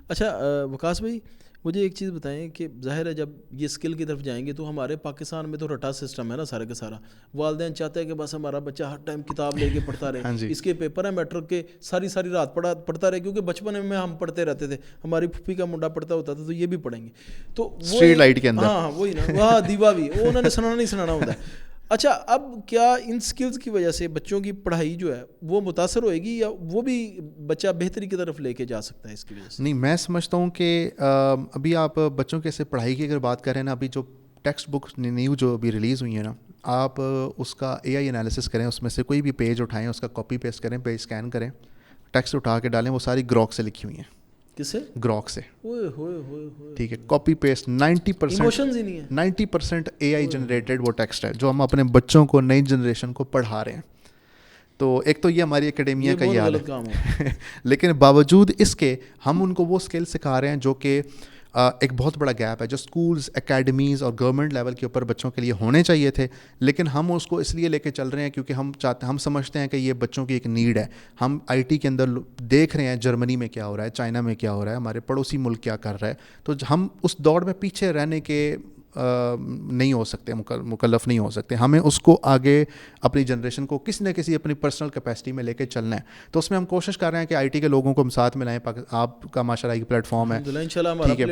اچھا وکاس بھائی مجھے ایک چیز بتائیں کہ ظاہر ہے جب یہ اسکل کی طرف جائیں گے تو ہمارے پاکستان میں تو رٹا سسٹم ہے نا سارا کا سارا. والدین چاہتے ہیں کہ بس ہمارا بچہ ہر ٹائم کتاب لے کے پڑھتا رہے, اس کے پیپر ہیں میٹرک کے, ساری رات پڑھتا رہے, کیونکہ بچپن میں ہم پڑھتے رہتے تھے, ہماری پھوپھی کا منڈا پڑھتا ہوتا تھا تو یہ بھی پڑھیں گے, تو وہ اسٹریٹ لائٹ کے اندر, ہاں وہی نا, وہاں دیوا بھی وہ انہوں نے سنانا ہوتا ہے. اچھا اب کیا ان سکلز کی وجہ سے بچوں کی پڑھائی جو ہے وہ متاثر ہوئے گی, یا وہ بھی بچہ بہتری کی طرف لے کے جا سکتا ہے اس کی وجہ سے؟ نہیں, میں سمجھتا ہوں کہ ابھی آپ بچوں کے سے پڑھائی کی اگر بات کریں نا, ابھی جو ٹیکسٹ بک نیو جو ابھی ریلیز ہوئی ہے نا, آپ اس کا اے آئی انالیسس کریں, اس میں سے کوئی بھی پیج اٹھائیں, اس کا کاپی پیسٹ کریں, پیج اسکین کریں, ٹیکسٹ اٹھا کے ڈالیں, وہ ساری گروک سے لکھی ہوئی ہیں. کس سے؟ گروک سے. ٹھیک ہے, کاپی پیسٹ 90% اے آئی جنریٹڈ وہ ٹیکسٹ ہے جو ہم اپنے بچوں کو, نئی جنریشن کو پڑھا رہے ہیں. تو ایک تو یہ ہماری اکیڈمیا کا یہ حال ہے, لیکن باوجود اس کے ہم ان کو وہ اسکل سکھا رہے ہیں جو کہ ایک بہت بڑا گیپ ہے جو اسکولز, اکیڈمیز اور گورنمنٹ لیول کے اوپر بچوں کے لیے ہونے چاہیے تھے, لیکن ہم اس کو اس لیے لے کے چل رہے ہیں کیونکہ ہم سمجھتے ہیں کہ یہ بچوں کی ایک نیڈ ہے. ہم آئی ٹی کے اندر دیکھ رہے ہیں جرمنی میں کیا ہو رہا ہے, چائنا میں کیا ہو رہا ہے, ہمارے پڑوسی ملک کیا کر رہا ہے, تو ہم اس دوڑ میں پیچھے رہنے کے نہیں ہو سکتے, مکلف نہیں ہو سکتے. ہمیں اس کو آگے اپنی جنریشن کو کسی نہ کسی اپنی پرسنل کیپیسٹی میں لے کے چلنا ہے. تو اس میں ہم کوشش کر رہے ہیں کہ آئی ٹی کے لوگوں کو ہم ساتھ ملائیں. آپ کا ماشاءاللہ ایک پلیٹ فارم ہے, ٹھیک ہے,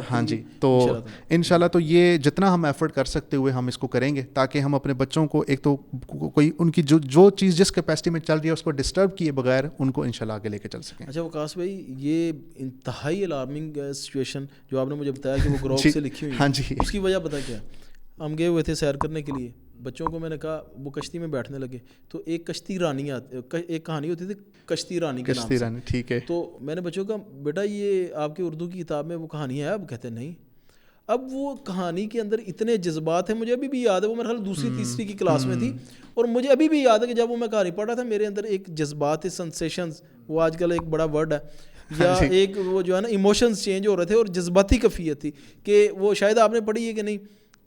ہاں جی, تو انشاءاللہ تو یہ جتنا ہم ایفرٹ کر سکتے ہوئے ہم اس کو کریں گے, تاکہ ہم اپنے بچوں کو ایک تو کوئی ان کی جو چیز جس کیپیسٹی میں چل رہی ہے اس کو ڈسٹرب کیے بغیر ان کو انشاءاللہ آگے لے کے چل سکیں. اچھا وکاس بھائی, یہ انتہائی الارمنگ سچویشن جو آپ نے مجھے بتایا کہ وہ گروک سے لکھی ہوئی, ہاں جی, اس کی وجہ پتہ کیا؟ ہم گئے ہوئے تھے سیر کرنے کے لیے, بچوں کو میں نے کہا, وہ کشتی میں بیٹھنے لگے, تو ایک کشتی رانی ایک کہانی ہوتی تھی کشتی رانی کے نام سے, ٹھیک ہے, تو میں نے بچوں کا بیٹا یہ آپ کی اردو کی کتاب میں وہ کہانی ہے؟ اب کہتے ہیں نہیں. اب وہ کہانی کے اندر اتنے جذبات ہیں, مجھے ابھی بھی یاد ہے, وہ میرے خیال دوسری تیسری کی کلاس میں تھی, اور مجھے ابھی بھی یاد ہے کہ جب وہ میں کہانی پڑھ رہا تھا میرے اندر ایک جذبات, سنسیشنز, وہ آج کل ایک بڑا ورڈ ہے, یا ایک وہ جو ہے نا ایموشنز چینج ہو رہے تھے, اور جذباتی کیفیت تھی. کہ وہ شاید آپ نے پڑھی ہے کہ نہیں,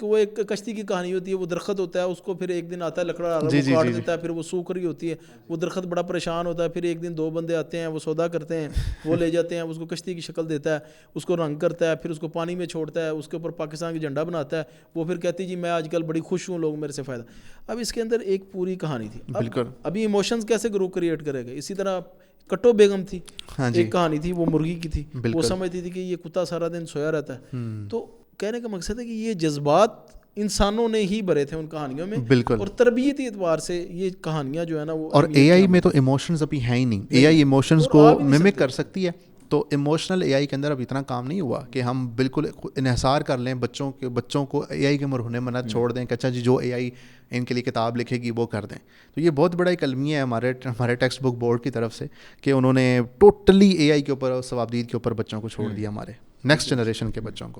کہ وہ ایک کشتی کی کہانی ہوتی ہے, وہ درخت ہوتا ہے, اس کو پھر ایک دن آتا ہے لکڑا وہ کاٹ دیتا ہے, پھر وہ سوکھ رہی ہوتی ہے, وہ درخت بڑا پریشان ہوتا ہے, پھر ایک دن 2 بندے آتے ہیں, وہ سودا کرتے ہیں, وہ لے جاتے ہیں, اس کو کشتی کی شکل دیتا ہے, اس کو رنگ کرتا ہے, پھر اس کو پانی میں چھوڑتا ہے, اس کے اوپر پاکستان کا جھنڈا بناتا ہے, وہ پھر کہتی جی میں آج کل بڑی خوش ہوں, لوگ میرے سے فائدہ. اب اس کے اندر ایک پوری کہانی تھی. ابھی ایموشنز کیسے گروپ کریٹ کرے گا؟ اسی طرح کٹو بیگم تھی, ایک کہانی تھی, وہ مرغی کی تھی, وہ سمجھتی تھی کہ یہ کتا سارا دن سویا رہتا ہے. تو کہنے کا مقصد ہے کہ یہ جذبات انسانوں نے ہی بھرے تھے ان کہانیوں میں, اور تربیتی اعتبار سے یہ کہانیاں جو ہے نا وہ, اور اے آئی میں تو ایموشنز ابھی ہیں ہی نہیں. اے آئی ایموشنز کو ممک کر سکتی ہے, تو ایموشنل اے آئی کے اندر اب اتنا کام نہیں ہوا کہ ہم بالکل انحصار کر لیں بچوں کو اے آئی کے مرہون منت چھوڑ دیں کہ اچھا جی جو اے آئی ان کے لیے کتاب لکھے گی وہ کر دیں. تو یہ بہت بڑا ایک المیہ ہے ہمارے ٹیکسٹ بک بورڈ کی طرف سے کہ انہوں نے ٹوٹلی اے آئی کے اوپر اور ثوابدید کے اوپر بچوں کو چھوڑ دیا, ہمارے نیکسٹ جنریشن کے بچوں کو.